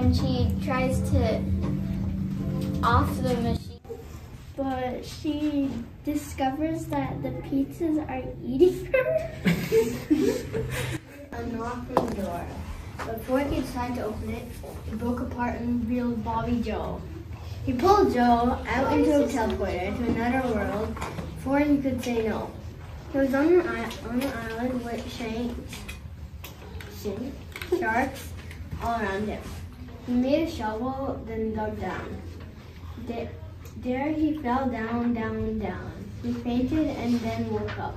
and she tries to off the machine. But she discovers that the pizzas are eating her. A knock on the door. Before he could decide to open it, it broke apart and revealed Bobby Joe. He pulled Joe out into a teleporter to another world before he could say no. He was on an island with sharks all around him. He made a shovel, then dug down. There he fell down, down, down. He fainted and then woke up.